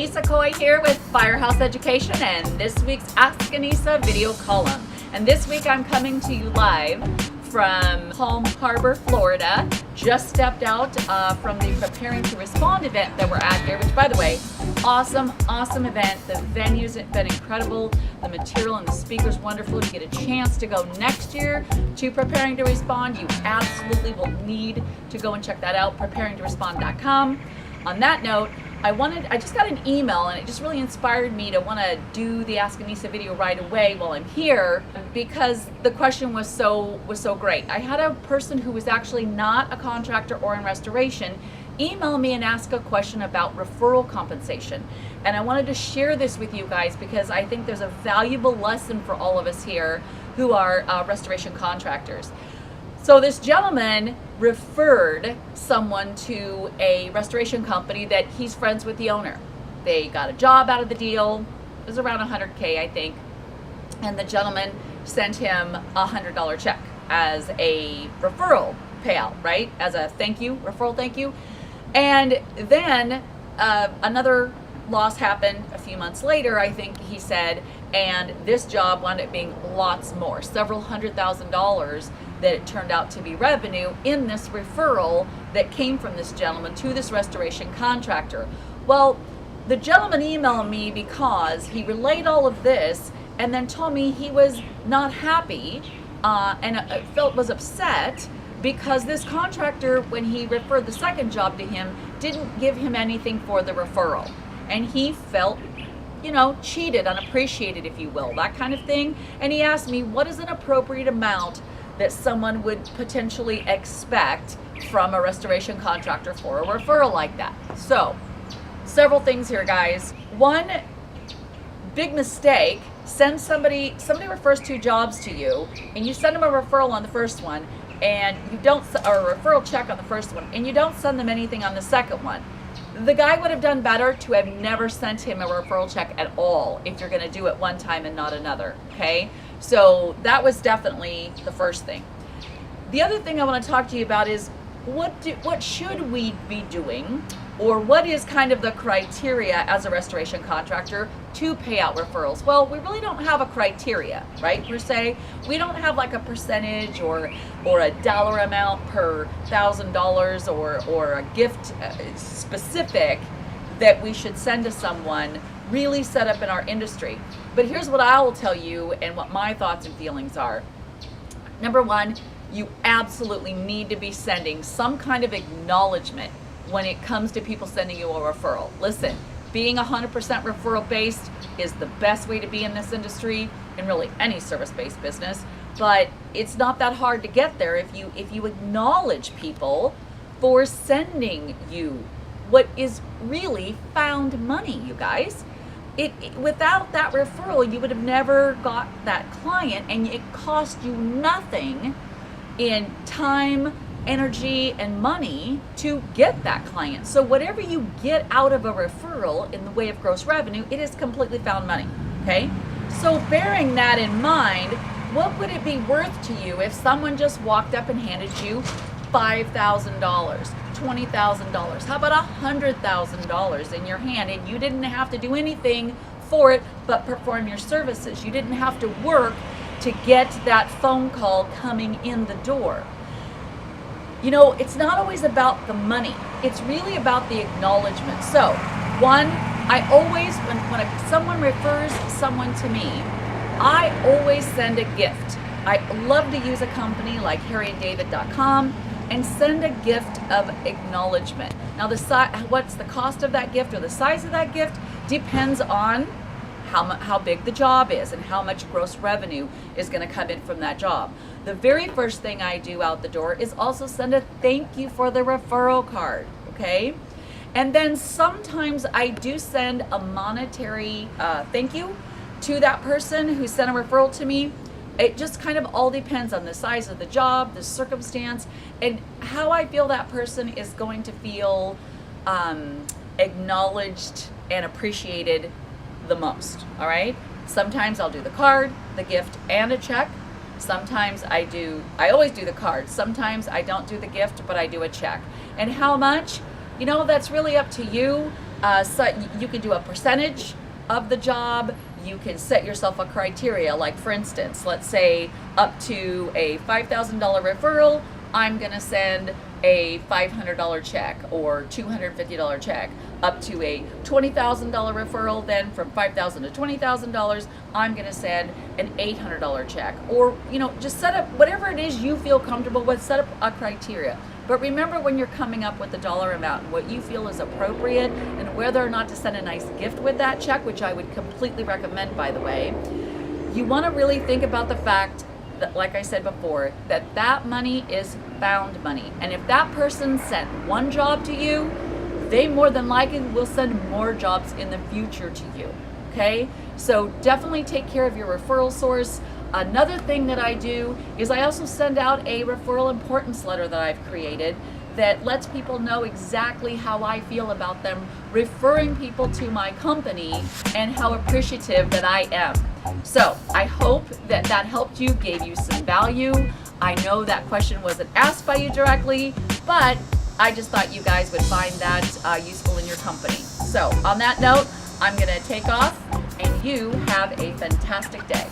Annissa Coy here with Firehouse Education and this week's Ask Annissa video column. And this week I'm coming to you live from Palm Harbor, Florida. Just stepped out from the Preparing to Respond event that we're at here, which, by the way, awesome event. The venue's been incredible. The material and the speakers wonderful. You get a chance to go next year to Preparing to Respond. You absolutely will need to go and check that out, preparingtorespond.com. On that note, I just got an email and it just really inspired me to want to do the Ask Annissa video right away while I'm here because the question was so great. I had a person who was actually not a contractor or in restoration email me and ask a question about referral compensation. And I wanted to share this with you guys because I think there's a valuable lesson for all of us here who are restoration contractors. So this gentleman referred someone to a restoration company that he's friends with the owner. They got a job out of the deal. It was around $100K, I think. And the gentleman sent him a $100 check as a referral payout, right? As a thank you, referral thank you. And then another loss happened a few months later, I think he said, and this job wound up being lots more, several $100,000 that it turned out to be revenue in this referral that came from this gentleman to this restoration contractor. Well, the gentleman emailed me because he relayed all of this and then told me he was not happy and was upset because this contractor, when he referred the second job to him, didn't give him anything for the referral. And he felt, cheated, unappreciated, if you will, that kind of thing. And he asked me, what is an appropriate amount that someone would potentially expect from a restoration contractor for a referral like that? So, several things here, guys. One big mistake, somebody refers 2 jobs to you, and you send them a referral on the first one, and you don't, or a referral check on the first one, and you don't send them anything on the second one. The guy would have done better to have never sent him a referral check at all if you're going to do it one time and not another, okay? So that was definitely the first thing. The other thing I want to talk to you about is what should we be doing, or what is kind of the criteria as a restoration contractor to pay out referrals? Well, we really don't have a criteria, right, per se. We don't have like a percentage or a dollar amount per $1,000 or a gift specific that we should send to someone really set up in our industry. But here's what I will tell you and what my thoughts and feelings are. Number one, you absolutely need to be sending some kind of acknowledgement when it comes to people sending you a referral. Listen, being 100% referral based is the best way to be in this industry, and really any service-based business, but it's not that hard to get there if you acknowledge people for sending you what is really found money, you guys. Without that referral, you would have never got that client, and it cost you nothing in time, energy, and money to get that client. So whatever you get out of a referral in the way of gross revenue, it is completely found money, okay? So bearing that in mind, what would it be worth to you if someone just walked up and handed you $5,000, $20,000, how about $100,000 in your hand, and you didn't have to do anything for it but perform your services? You didn't have to work to get that phone call coming in the door. It's not always about the money. It's really about the acknowledgement. So, one, I always, when someone refers someone to me, I always send a gift. I love to use a company like harryanddavid.com and send a gift of acknowledgement. Now, what's the cost of that gift or the size of that gift depends on how big the job is and how much gross revenue is going to come in from that job. The very first thing I do out the door is also send a thank you for the referral card, okay? And then sometimes I do send a monetary thank you to that person who sent a referral to me. It just kind of all depends on the size of the job, the circumstance, and how I feel that person is going to feel acknowledged and appreciated the most, all right? Sometimes I'll do the card, the gift, and a check. Sometimes I always do the card. Sometimes I don't do the gift, but I do a check. And how much? That's really up to you. So you can do a percentage of the job. You can set yourself a criteria, like for instance, let's say up to a $5,000 referral, I'm going to send a $500 check or $250 check. Up to a $20,000 referral, then from $5,000 to $20,000, I'm going to send an $800 check. Or, just set up whatever it is you feel comfortable with, set up a criteria. But remember, when you're coming up with the dollar amount and what you feel is appropriate and whether or not to send a nice gift with that check, which I would completely recommend, by the way, you want to really think about the fact that, like I said before, that money is found money. And if that person sent one job to you, they more than likely will send more jobs in the future to you, okay? So definitely take care of your referral source. Another thing that I do is I also send out a referral importance letter that I've created that lets people know exactly how I feel about them referring people to my company and how appreciative that I am. So I hope that helped you, gave you some value. I know that question wasn't asked by you directly, but I just thought you guys would find that useful in your company. So on that note, I'm gonna take off, and you have a fantastic day.